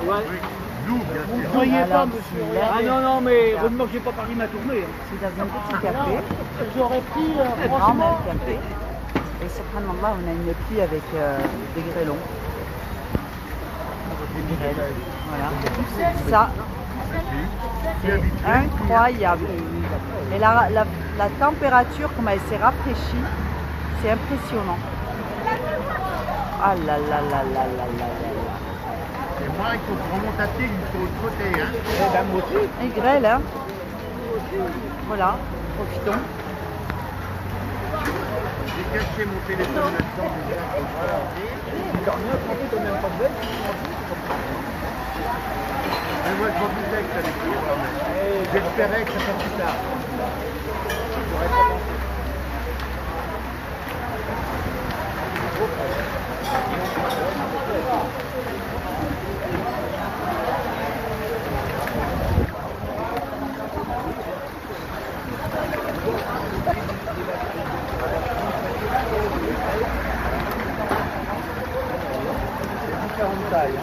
Ouais. Oui. Nous, bien Vous ne sûr. croyez Alors, pas, monsieur. là, Ah non, non, mais vous ne mangez pas Paris ma tournée. Hein. C'est dans un petit café, J'aurais pris, un grand franchement... café. Et subhanallah, on a une fille avec des grêlons. Des grêles. Voilà. Ça, c'est incroyable. Et la température, comme elle s'est rafraîchie, c'est impressionnant. Ah là là là là là là là. Et moi, il faut que je remonte à pied jusqu'au l'autre côté. Hein. Eh ben, moi aussi. Et grêle, hein. Voilà, profitons. J'ai caché mon téléphone là-dedans déjà. Il dort bien, trempé, t'as même pas de veille. Mais moi, je m'en doutais que ça allait courir quand même. J'espérais que ça soit plus tard.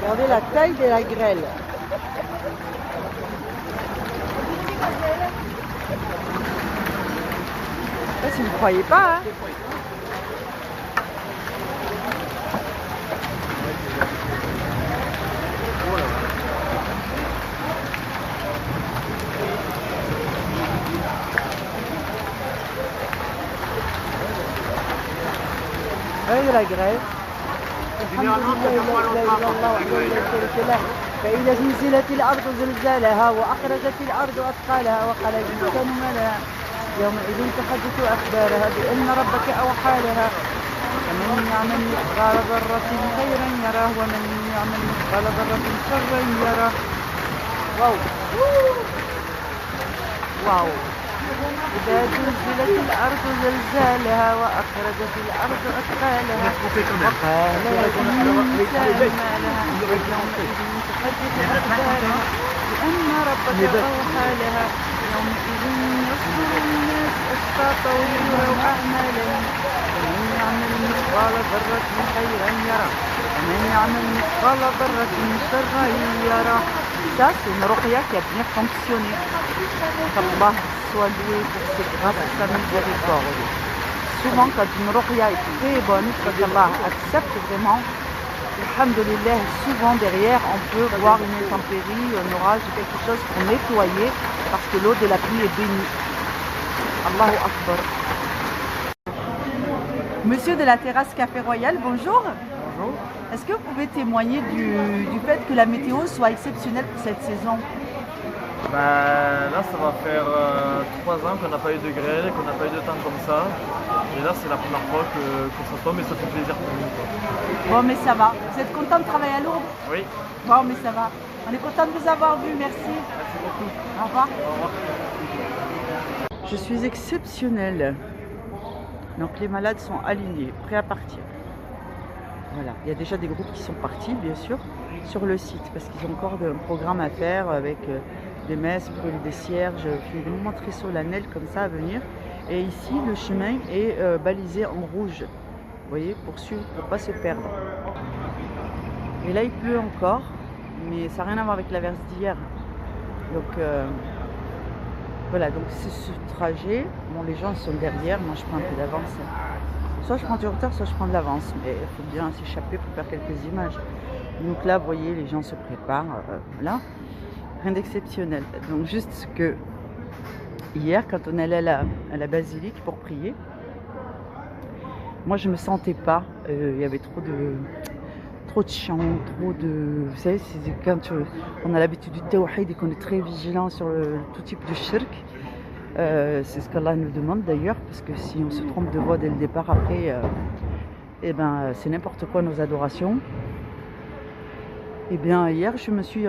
Regardez la taille de la grêle. Ça, si vous ne croyez pas, hein. Regardez de la grêle. Généralement, ça dure pas longtemps quand c'est la grêle. فإذا زلزلت الأرض زلزالها وأخرجت الأرض أثقالها وقال الإنسان ما لها يومئذ تحدث أخبارها بأن ربك أوحى لها ومن يعمل مثقال ذرة خيرا يره ومن يعمل مثقال ذرة شرا يره. واو واو. إذا زلزلت الأرض زلزالها وأخرجت الأرض أثقالها وقال الإنسان ما لها يومئذ تحدث أخبارها بأن ربك أوحى لها يومئذ يصدر الناس أشفاقا ليروا أعمالهم ومن يعمل مثقال ذرة خيرا يره ومن يعمل مثقال ذرة شرا يره. Ça, c'est une ruqya qui a bien fonctionné. Allah soit loué pour cette grâce et sa miséricorde. Souvent, quand une ruqya est très bonne, quand Allah accepte vraiment, alhamdulillah, souvent derrière, on peut voir une intempérie, un orage, quelque chose pour nettoyer, parce que l'eau de la pluie est bénie. Allahu Akbar. Monsieur de la terrasse Café Royal, bonjour. Bonjour. Est-ce que vous pouvez témoigner du fait que la météo soit exceptionnelle pour cette saison? Là, ça va faire 3 ans qu'on n'a pas eu de grêle, qu'on n'a pas eu de temps comme ça. Et là, c'est la première fois que ça tombe et ça fait plaisir pour nous, quoi. Bon, mais ça va. Vous êtes content de travailler à Lourdes? Oui, Bon, mais ça va. On est content de vous avoir vu. Merci. merci beaucoup. Au revoir. Au revoir. Je suis exceptionnelle. Donc les malades sont alignés, prêts à partir. Voilà, il y a déjà des groupes qui sont partis, bien sûr, sur le site, parce qu'ils ont encore un programme à faire avec des messes, brûler des cierges, puis des moments très solennels comme ça à venir. Et ici, le chemin est balisé en rouge, vous voyez, pour suivre, pour ne pas se perdre. Et là, il pleut encore, mais ça n'a rien à voir avec l'averse d'hier. Donc voilà, donc c'est ce trajet. Bon, les gens sont derrière, moi je prends un peu d'avance. Soit je prends du retard, soit je prends de l'avance. Mais il faut bien s'échapper pour faire quelques images. Donc là, vous voyez, les gens se préparent. Voilà, rien d'exceptionnel. Donc juste que hier, quand on allait à la basilique pour prier, moi je me sentais pas. Il y avait trop de chants, trop de... Vous savez, c'est quand on a l'habitude du tawhid et qu'on est très vigilant sur tout type de shirk. C'est ce qu'Allah nous demande d'ailleurs, parce que si on se trompe de voie dès le départ, après, c'est n'importe quoi nos adorations. Et bien hier, je me suis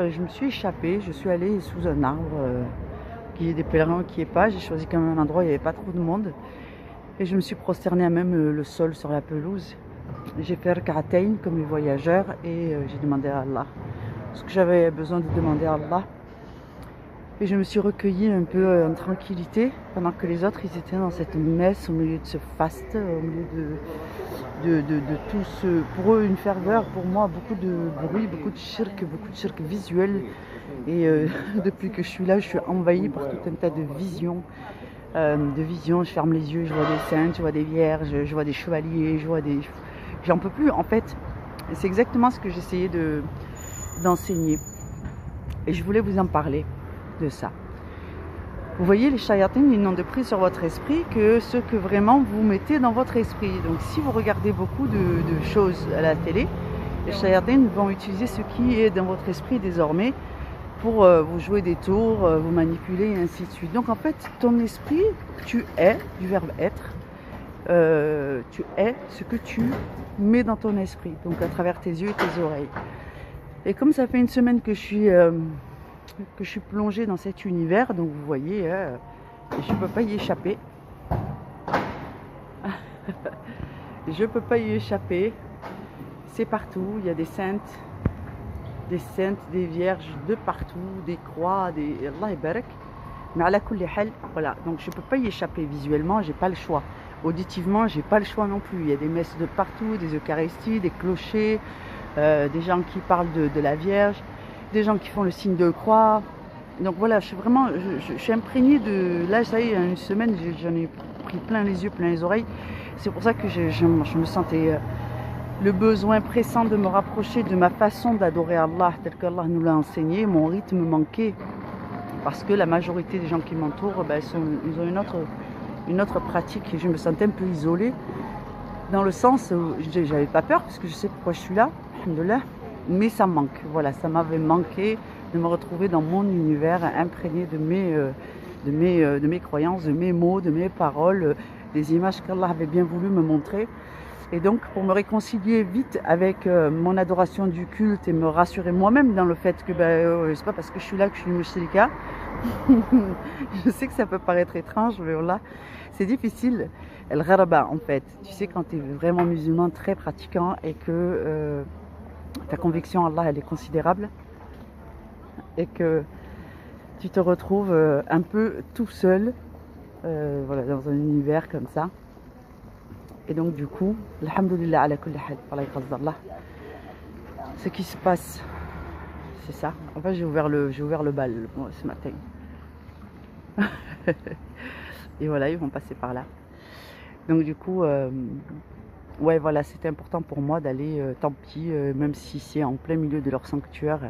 échappée, je suis allée sous un arbre, qu'il y ait des pèlerins, qu'il n'y ait pas. J'ai choisi quand même un endroit où il n'y avait pas trop de monde. Et je me suis prosternée à même le sol sur la pelouse. J'ai fait rak'atayn comme les voyageurs et j'ai demandé à Allah ce que j'avais besoin de demander à Allah. Et je me suis recueillie un peu en tranquillité pendant que les autres ils étaient dans cette messe au milieu de ce faste, au milieu de tout ce, pour eux une ferveur, pour moi beaucoup de bruit, beaucoup de shirk visuel. Et depuis que je suis là, je suis envahie par tout un tas de visions. Je ferme les yeux, je vois des saintes, je vois des vierges, je vois des chevaliers, je vois des... J'en peux plus en fait. C'est exactement ce que j'essayais d'enseigner. Et je voulais vous en parler de ça. Vous voyez, les shayatines, ils n'ont de prise sur votre esprit que ce que vraiment vous mettez dans votre esprit. Donc si vous regardez beaucoup de choses à la télé, les shayatines vont utiliser ce qui est dans votre esprit désormais pour vous jouer des tours, vous manipuler et ainsi de suite. Donc en fait, ton esprit, tu es, du verbe être, tu es ce que tu mets dans ton esprit, donc à travers tes yeux et tes oreilles. Et comme ça fait une semaine que je suis plongée dans cet univers, donc vous voyez, je ne peux pas y échapper. Je ne peux pas y échapper. C'est partout, il y a des saintes, des vierges de partout, des croix, des... Allah barak. Mais à la kulli hal, voilà, donc je ne peux pas y échapper visuellement, j'ai pas le choix. Auditivement, j'ai pas le choix non plus. Il y a des messes de partout, des eucharisties, des clochers, des gens qui parlent de la Vierge, des gens qui font le signe de croix. Donc voilà, je suis imprégnée de... Là, ça y est, il y a une semaine, j'en ai pris plein les yeux, plein les oreilles. C'est pour ça que je me sentais le besoin pressant de me rapprocher de ma façon d'adorer Allah, tel qu'Allah nous l'a enseigné. Mon rythme manquait, parce que la majorité des gens qui m'entourent, ils ont une autre pratique, et je me sentais un peu isolée, dans le sens où j'avais pas peur, parce que je sais pourquoi je suis là, alhamdoulilah, mais ça manque. Voilà, ça m'avait manqué de me retrouver dans mon univers, imprégné de mes croyances, de mes mots, de mes paroles, des images qu'Allah avait bien voulu me montrer. Et donc, pour me réconcilier vite avec mon adoration du culte et me rassurer moi-même dans le fait que c'est pas parce que je suis là que je suis mushrika. Je sais que ça peut paraître étrange, mais voilà, c'est difficile. El gharaba, en fait. Tu sais, quand tu es vraiment musulman, très pratiquant, et que ta conviction Allah, elle est considérable, et que tu te retrouves un peu tout seul, voilà, dans un univers comme ça. Et donc du coup, alhamdoulilah ala kulli hal, ce qui se passe, c'est ça. Enfin, j'ai ouvert le bal ce matin. Et voilà, ils vont passer par là. Donc du coup, ouais, voilà, c'était important pour moi d'aller, tant pis, même si c'est en plein milieu de leur sanctuaire.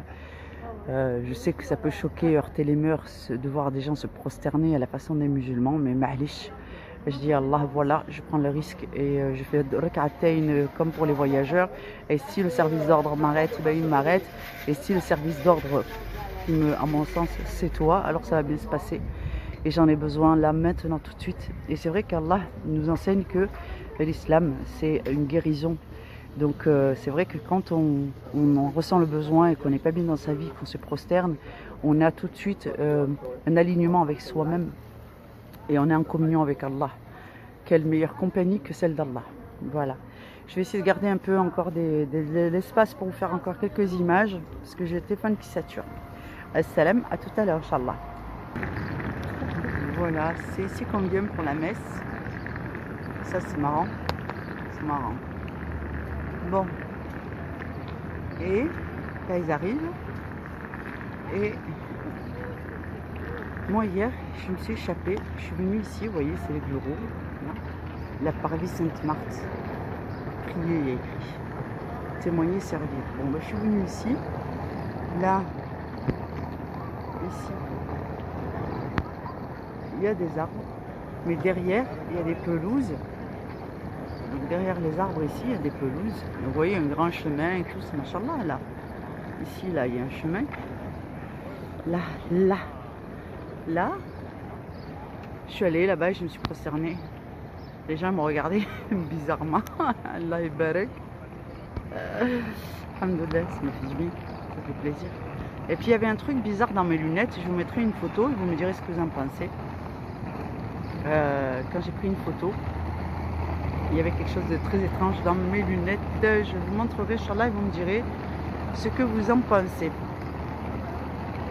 Je sais que ça peut choquer, heurter les mœurs, de voir des gens se prosterner à la façon des musulmans, mais ma'lish. Je dis Allah, voilà, je prends le risque et je fais rak'atayn comme pour les voyageurs. Et si le service d'ordre m'arrête, il m'arrête. Et si le service d'ordre, à mon sens, c'est toi, alors ça va bien se passer. Et j'en ai besoin là, maintenant, tout de suite. Et c'est vrai qu'Allah nous enseigne que l'islam, c'est une guérison. Donc c'est vrai que quand on en ressent le besoin et qu'on n'est pas bien dans sa vie, qu'on se prosterne, on a tout de suite un alignement avec soi-même. Et on est en communion avec Allah. Quelle meilleure compagnie que celle d'Allah. Voilà. Je vais essayer de garder un peu encore de l'espace pour vous faire encore quelques images, parce que j'ai le téléphone qui sature. Assalam, à tout à l'heure, Inch'Allah. Voilà, c'est ici qu'on vient pour la messe. Ça, c'est marrant. C'est marrant. Bon. Et là, ils arrivent. Et moi, hier, je me suis échappée. Je suis venue ici, vous voyez, c'est les bureaux. Là. La parvis Sainte-Marthe. Prier, il y a écrit. Témoigner, servir. Bon, je suis venue ici. Là, ici, il y a des arbres. Mais derrière, il y a des pelouses. Donc derrière les arbres ici, il y a des pelouses. Vous voyez, un grand chemin et tout, c'est machallah, là. Ici, là, il y a un chemin. Là, je suis allée là-bas et je me suis prosternée. Les gens m'ont regardé bizarrement. Allah barak. Alhamdoulilah, ça me fait du bien, ça fait plaisir. Et puis il y avait un truc bizarre dans mes lunettes. Je vous mettrai une photo et vous me direz ce que vous en pensez. Quand j'ai pris une photo, il y avait quelque chose de très étrange dans mes lunettes. Je vous montrerai, Inch'Allah, et vous me direz ce que vous en pensez.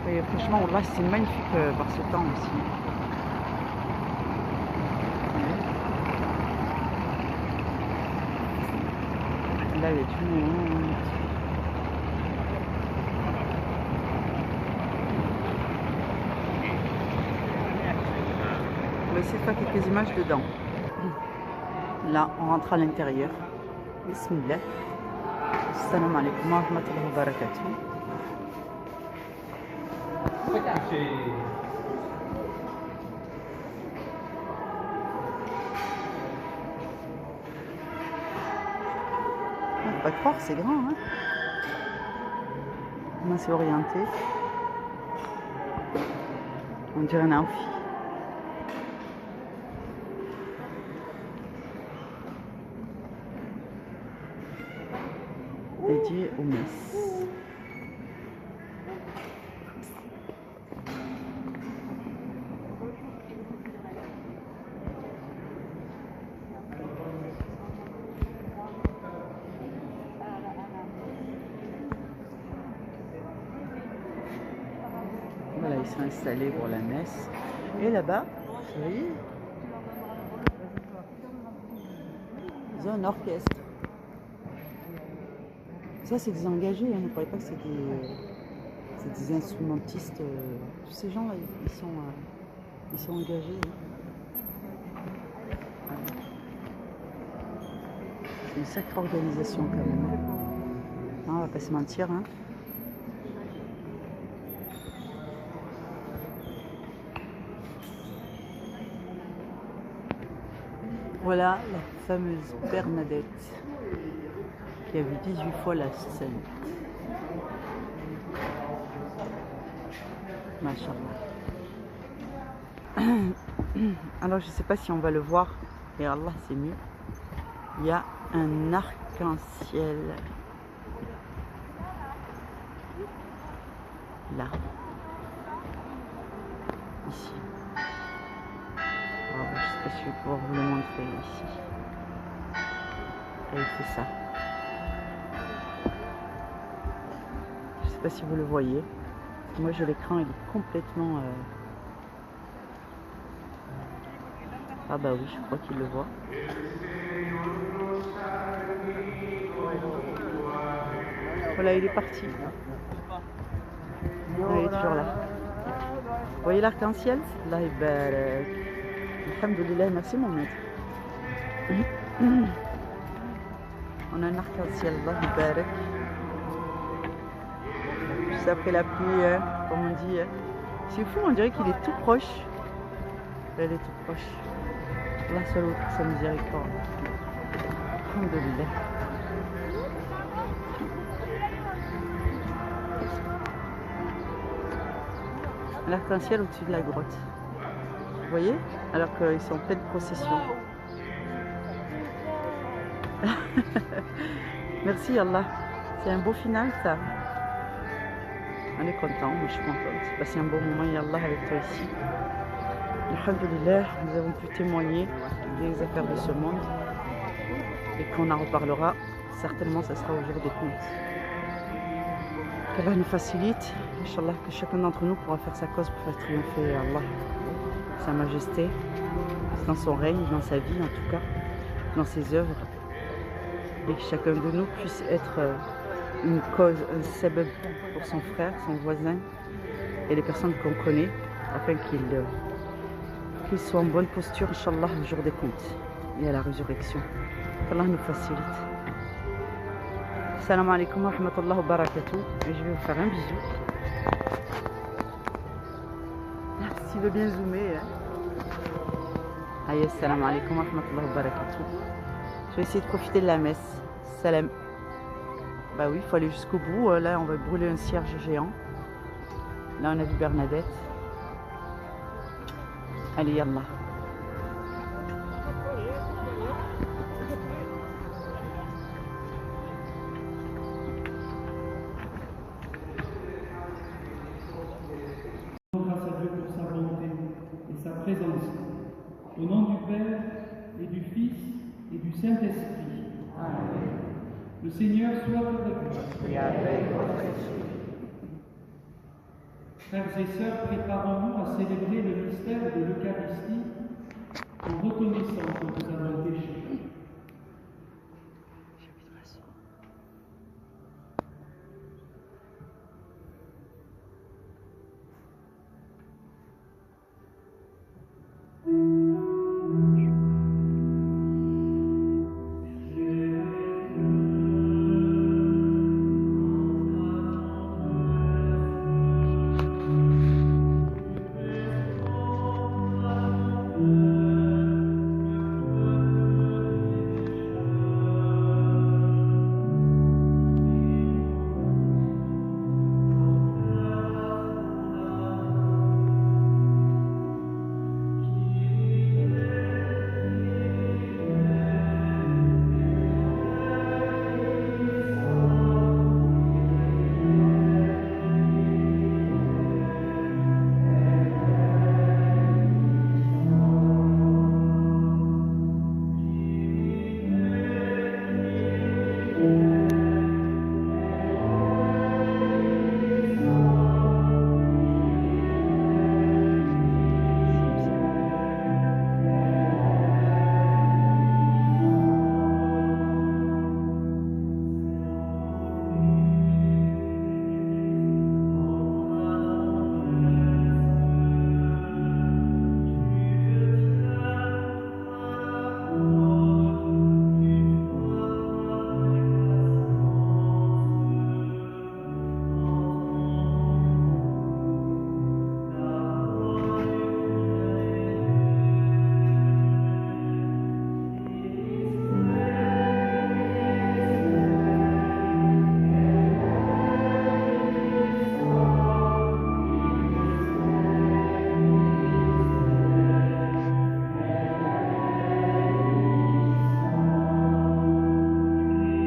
Et franchement, là, c'est magnifique par ce temps aussi. Là, il y a du monde. On va essayer de faire quelques images dedans. Là, on rentre à l'intérieur. Bismillah. Assalamu alaikum wa rahmatullahi wa barakatuh. On peut pas croire, c'est grand, hein. On s'est orienté. On dirait un amphi. Dédié aux messes. Voilà, ils sont installés pour la messe. Et là-bas, vous voyez, ils ont un orchestre. Ça, c'est des engagés, hein. Ne croyez pas que c'est des instrumentistes. Tous ces gens-là, ils sont engagés. Hein. C'est une sacrée organisation quand même. Non, on va pas se mentir. Hein. Voilà la fameuse Bernadette qui a vu 18 fois la scène. Machallah. Alors je ne sais pas si on va le voir, et Allah c'est mieux. Il y a un arc-en-ciel là, ici. Alors, je ne sais pas si je vais pouvoir vous le montrer ici. Et il fait ça. Je ne sais pas si vous le voyez. Moi j'ai l'écran, il est complètement... Ah bah oui, je crois qu'il le voit. Voilà, il est parti. Ah, il est toujours là. Vous voyez l'arc-en-ciel? Allah barak. Alhamdulillah, merci mon maître. On a un arc-en-ciel, Allah barak. Juste après la pluie, hein, comme on dit. C'est fou, on dirait qu'il est tout proche. Là, il est tout proche. Allah seul pour sa miséricorde. Alhamdulillah. L'arc-en-ciel au-dessus de la grotte. Vous voyez? Alors qu'ils sont en pleine procession. Merci Allah. C'est un beau final ça. On est content, moi je suis contente. C'est passé un bon moment, ya Allah, avec toi ici. Alhamdulillah, nous avons pu témoigner des affaires de ce monde. Et qu'on en reparlera, certainement ça sera au jour des comptes. Qu'Allah nous facilite. Inch'Allah, que chacun d'entre nous pourra faire sa cause pour faire triompher Allah, sa majesté, dans son règne, dans sa vie en tout cas, dans ses œuvres. Et que chacun de nous puisse être une cause, un sabab pour son frère, son voisin et les personnes qu'on connaît, afin qu'ils soient en bonne posture, Inch'Allah, au jour des comptes et à la résurrection. Qu'Allah nous facilite. Salam alaikum wa rahmatullahi wa barakatuh. Et je vais vous faire un bisou. S'il veut bien zoomer. Hein. Aïe, salam alaikum wa rahmatullahi wa barakatuh. Je vais essayer de profiter de la messe. Salam. Bah oui, il faut aller jusqu'au bout. Là, on va brûler un cierge géant. Là, on a vu Bernadette. Allez, yallah. Grâce à Dieu pour sa bonté et sa présence. Au nom du Père et du Fils et du Saint-Esprit. Amen. Le Seigneur soit avec vous. Et avec votre esprit. Frères et sœurs, préparons-nous à célébrer le mystère de l'Eucharistie en reconnaissant que nous avons péché.